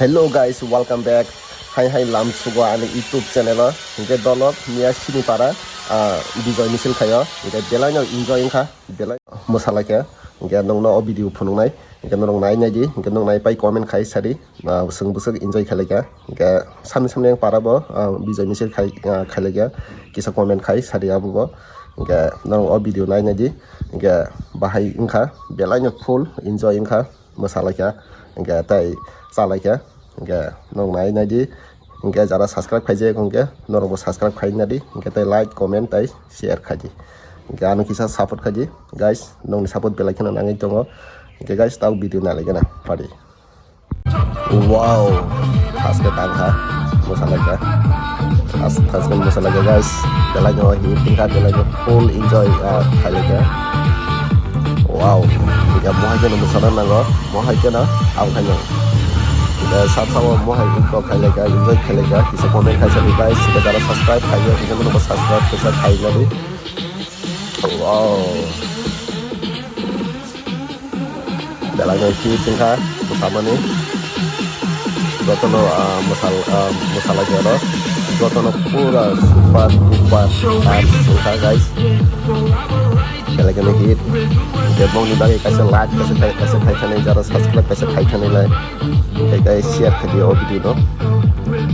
Hello guys, welcome back. Hai lam sugo ani YouTube channel hingke dolok niya sini para bijoy misil khayo hingke belai no enjoy kha belai mosala ke hingke nong no video phunung nai hingke nong nai nai di hingke nong nai pai comment khai sari sung busuk enjoy khale ke hingke samne para bo bijoy misil khale ke kisa comment khai sari abu bo hingke nong o video nai nai di hingke bahai ingkha belai no full enjoy ingkha mosala ke hingke tai salai ke hingke nong nai nai di hingke jara subscribe khai je hingke norbo subscribe khai na di hingke tai like comment tai share khai di hingke anu kisa support khai di guys nong ni support belai khana nangai tongo hingke guys tau video na lagi na pari wow haske tangha mosala ka haske mosala ka guys belai no hi tingka belai no full enjoy khai le ka wow hingke mohai ke no mosala nango mohai ke na au khai no sama mohai info khalega enjoy khalega kisa comment khaisa di guys kita jara subscribe khaiya kita no subscribe kisa khaila di wow dalanya ki tingka bersama nih gotono masala jero gotono pura super suka guys kala nih hit demong ni bagi kaisa like kaisa khaikane jara subscribe kaisa khaikane lai guys share ke video no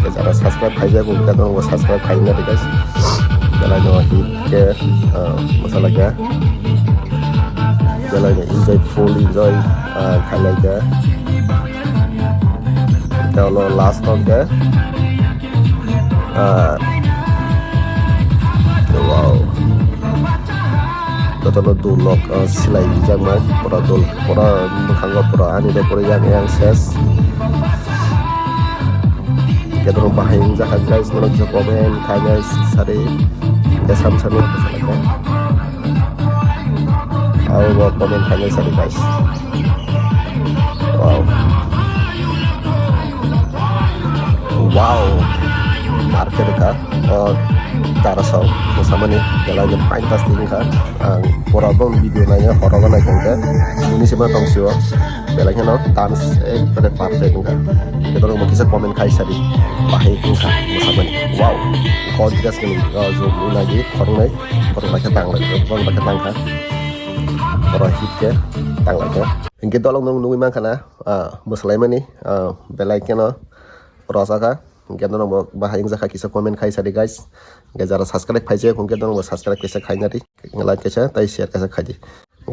ke jara subscribe khaija ko kita no subscribe khaina de guys jala no hit ke masala ga jala no enjoy full enjoy khala ga kalau last on ke wow total dulok silai jangan pura dul pura mukangga pura ani de pura yang ses kita rumah yang jahat guys menurut jo komen kaya sari ya samsami masalah ayo komen kaya sari guys wow market ka tarasau bersama nih jalannya fantastis kan porabong video nanya horogan aja kan ini sih mah tongsio belakangnya no dance pada perfect kan kita mau kisah komen kaisa di bahaya kan bersama nih wow kau tidak sekali zoom lagi orang pakai tang lagi orang pakai tang kan orang hit ke tang lagi kita tolong nunggu makan muslim nih belakangnya no rasa kan kita no bahaya yang kisah komen kaisa di guys jara subscribe khaije kongke dong subscribe kaisa khaina di like kaisa tai share kaisa khaji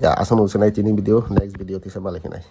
asam usunai tini video next video tisa balik nai